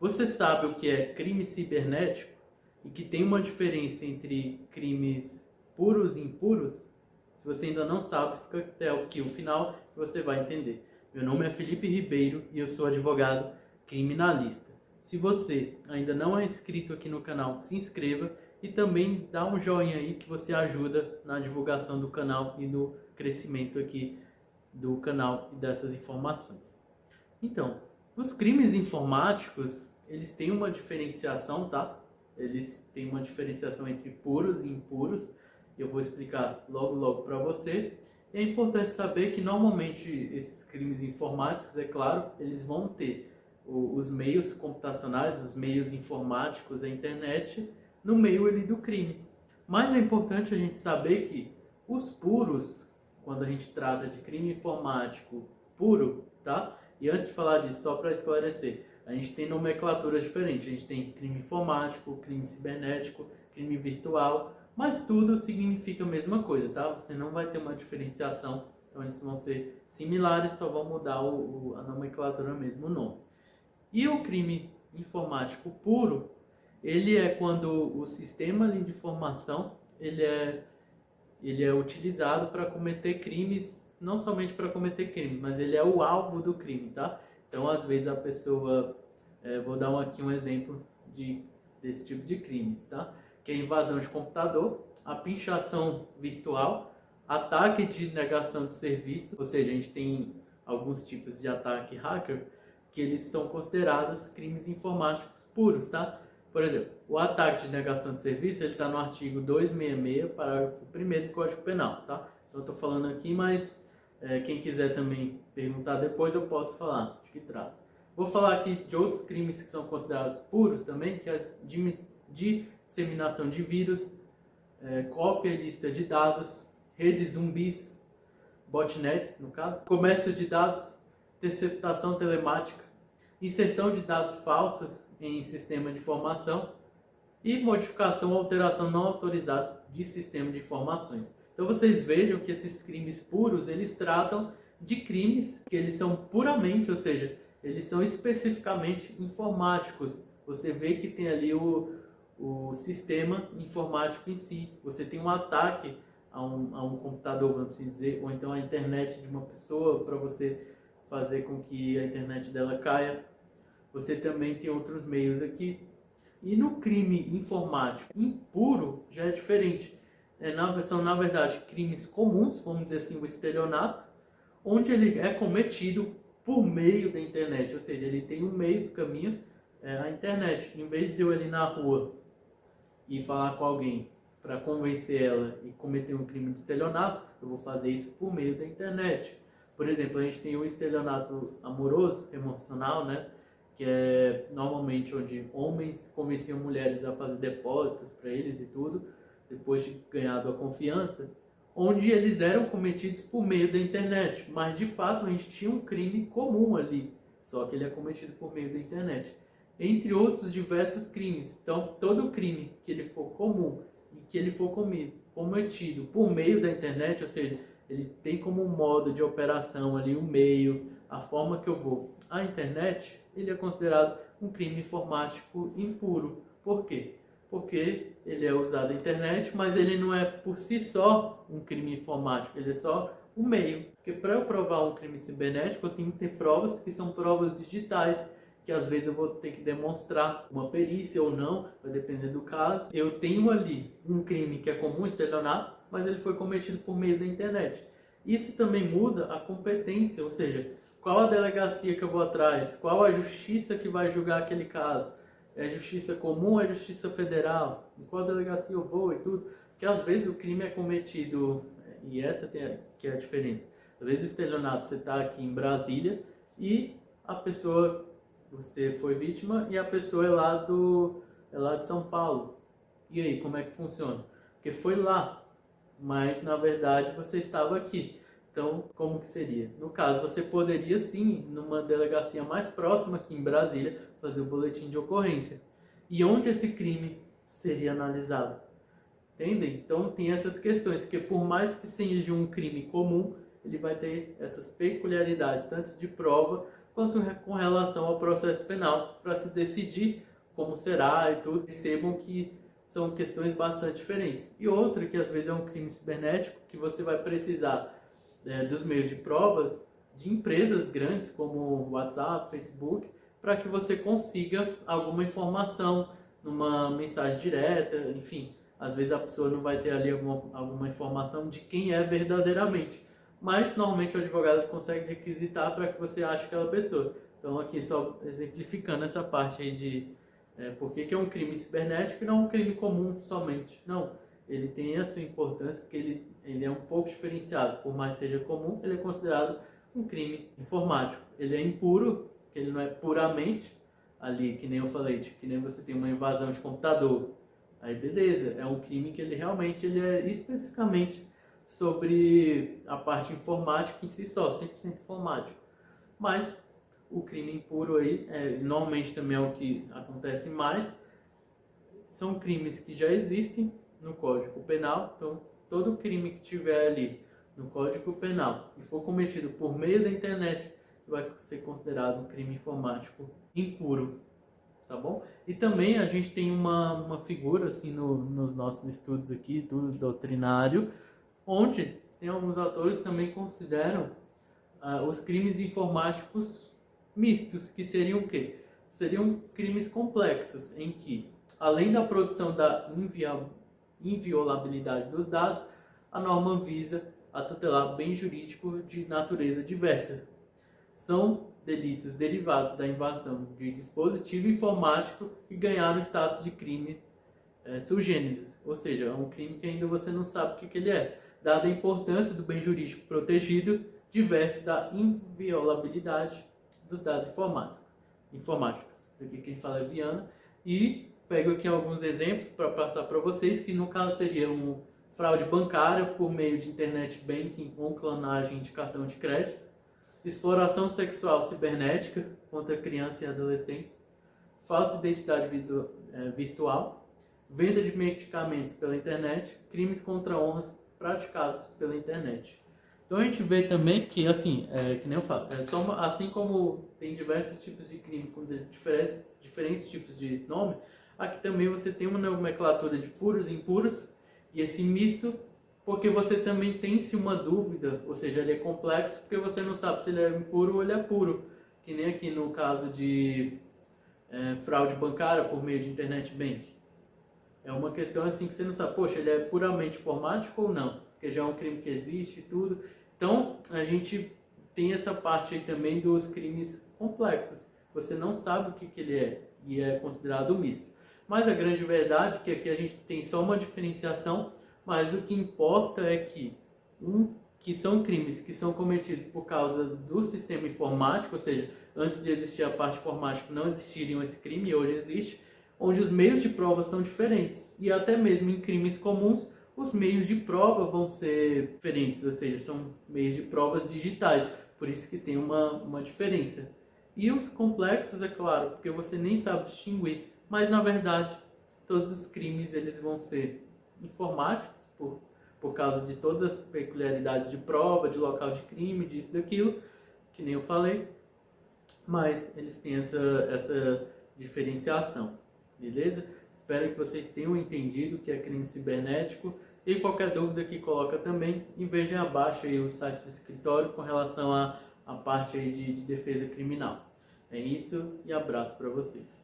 Você sabe o que é crime cibernético e que tem uma diferença entre crimes puros e impuros? Se você ainda não sabe, fica até aqui o final que você vai entender. Meu nome é Felipe Ribeiro e eu sou advogado criminalista. Se você ainda não é inscrito aqui no canal, se inscreva e também dá um joinha aí que você ajuda na divulgação do canal e no crescimento aqui do canal e dessas informações. Então, os crimes informáticos, eles têm uma diferenciação, tá? Eles têm uma diferenciação entre puros e impuros. Eu vou explicar logo para você. É importante saber que normalmente esses crimes informáticos, é claro, eles vão ter os meios computacionais, os meios informáticos, a internet, no meio ali do crime. Mas é importante a gente saber que os puros, quando a gente trata de crime informático puro, tá? E antes de falar disso, só para esclarecer, a gente tem nomenclaturas diferentes. A gente tem crime informático, crime cibernético, crime virtual, mas tudo significa a mesma coisa, tá? Você não vai ter uma diferenciação, então eles vão ser similares, só vão mudar a nomenclatura mesmo, o nome. E o crime informático puro, ele é quando o sistema de informação ele é utilizado para cometer crimes, não somente para cometer crime, mas ele é o alvo do crime, tá? Então, às vezes a pessoa, vou dar aqui um exemplo desse tipo de crimes, tá? Que é invasão de computador, a pinchação virtual, ataque de negação de serviço, ou seja, a gente tem alguns tipos de ataque hacker que eles são considerados crimes informáticos puros, tá? Por exemplo, o ataque de negação de serviço, ele está no artigo 266, parágrafo 1º do Código Penal, tá? Então, eu estou falando aqui, mas quem quiser também perguntar depois, eu posso falar de que trata. Vou falar aqui de outros crimes que são considerados puros também, que é a disseminação de vírus, cópia e lista de dados, redes zumbis, botnets, no caso, comércio de dados, interceptação telemática, inserção de dados falsos em sistema de informação e modificação ou alteração não autorizados de sistema de informações. Então vocês vejam que esses crimes puros, eles tratam de crimes que eles são puramente, ou seja, eles são especificamente informáticos. Você vê que tem ali o sistema informático em si. Você tem um ataque a um computador, vamos dizer, ou então a internet de uma pessoa para você fazer com que a internet dela caia. Você também tem outros meios aqui. E no crime informático impuro já é diferente. São, na verdade, crimes comuns, vamos dizer assim, o estelionato, onde ele é cometido por meio da internet. Ou seja, ele tem um meio do caminho, a internet. Em vez de eu ir na rua e falar com alguém para convencer ela e cometer um crime de estelionato, eu vou fazer isso por meio da internet. Por exemplo, a gente tem o estelionato amoroso, emocional, né? Que é normalmente onde homens convenciam mulheres a fazer depósitos para eles e tudo, depois de ganhado a confiança, onde eles eram cometidos por meio da internet. Mas, de fato, a gente tinha um crime comum ali, só que ele é cometido por meio da internet. Entre outros diversos crimes. Então, todo crime que ele for comum e que ele for cometido por meio da internet, ou seja, ele tem como modo de operação ali o meio, a forma que eu vou à internet, ele é considerado um crime informático impuro. Por quê? Porque ele é usado na internet, mas ele não é por si só um crime informático, ele é só um meio. Porque para eu provar um crime cibernético, eu tenho que ter provas que são provas digitais, que às vezes eu vou ter que demonstrar uma perícia ou não, vai depender do caso. Eu tenho ali um crime que é comum, estelionato, mas ele foi cometido por meio da internet. Isso também muda a competência, ou seja, qual a delegacia que eu vou atrás, qual a justiça que vai julgar aquele caso. É justiça comum ou é justiça federal? Em qual delegacia eu vou e tudo? Porque às vezes o crime é cometido, e essa que é a diferença. Às vezes o estelionato, você está aqui em Brasília e a pessoa, você foi vítima e a pessoa é lá de São Paulo. E aí, como é que funciona? Porque foi lá, mas na verdade você estava aqui. Então, como que seria? No caso, você poderia sim, numa delegacia mais próxima aqui em Brasília, fazer o boletim de ocorrência. E onde esse crime seria analisado? Entendem? Então, tem essas questões, porque por mais que seja um crime comum, ele vai ter essas peculiaridades, tanto de prova quanto com relação ao processo penal, para se decidir como será e tudo. Percebam que são questões bastante diferentes. E outra, que às vezes é um crime cibernético, que você vai precisar dos meios de provas de empresas grandes como WhatsApp, Facebook, para que você consiga alguma informação numa mensagem direta, enfim. Às vezes a pessoa não vai ter ali alguma informação de quem é verdadeiramente, mas normalmente o advogado consegue requisitar para que você ache aquela pessoa. Então aqui só exemplificando essa parte aí de por que é um crime cibernético e não um crime comum somente. Não, ele tem a sua importância porque ele é um pouco diferenciado. Por mais que seja comum, ele é considerado um crime informático. Ele é impuro, que ele não é puramente ali, que nem eu falei, que nem você tem uma invasão de computador. Aí beleza, é um crime que ele realmente é especificamente sobre a parte informática em si só, 100% informático. Mas o crime impuro aí, normalmente também é o que acontece mais, são crimes que já existem no Código Penal. Então, todo crime que tiver ali no Código Penal e for cometido por meio da internet, vai ser considerado um crime informático impuro, tá bom? E também a gente tem uma figura assim nos nossos estudos aqui do doutrinário, onde tem alguns autores que também consideram os crimes informáticos mistos, que seriam o quê? Seriam crimes complexos, em que, além da produção da inviolabilidade dos dados, a norma visa a tutelar bem jurídico de natureza diversa. São delitos derivados da invasão de dispositivo informático e ganharam o status de crime sui generis, ou seja, é um crime que ainda você não sabe o que ele é, dada a importância do bem jurídico protegido, diverso da inviolabilidade dos dados informáticos. Aqui quem fala é Viana, e pego aqui alguns exemplos para passar para vocês, que no caso seria um fraude bancária por meio de internet banking ou clonagem de cartão de crédito, exploração sexual cibernética contra crianças e adolescentes, falsa identidade virtual, venda de medicamentos pela internet, crimes contra honras praticados pela internet. Então a gente vê também que, assim, que nem eu falo, assim como tem diversos tipos de crime com diferentes tipos de nome, aqui também você tem uma nomenclatura de puros e impuros, e esse misto, porque você também tem-se uma dúvida, ou seja, ele é complexo, porque você não sabe se ele é impuro ou ele é puro, que nem aqui no caso de fraude bancária por meio de internet banking. É uma questão assim que você não sabe, poxa, ele é puramente informático ou não? Porque já é um crime que existe e tudo. Então, a gente tem essa parte aí também dos crimes complexos. Você não sabe o que ele é e é considerado misto. Mas a grande verdade é que aqui a gente tem só uma diferenciação, mas o que importa é que são crimes que são cometidos por causa do sistema informático, ou seja, antes de existir a parte informática não existiria esse crime, e hoje existe, onde os meios de prova são diferentes. E até mesmo em crimes comuns, os meios de prova vão ser diferentes, ou seja, são meios de provas digitais, por isso que tem uma diferença. E os complexos, é claro, porque você nem sabe distinguir, mas na verdade todos os crimes eles vão ser informáticos, por causa de todas as peculiaridades de prova, de local de crime, disso, daquilo, que nem eu falei, mas eles têm essa diferenciação, beleza? Espero que vocês tenham entendido o que é crime cibernético, e qualquer dúvida que coloca também, e vejam abaixo aí o site do escritório com relação à parte aí de defesa criminal. É isso e abraço para vocês.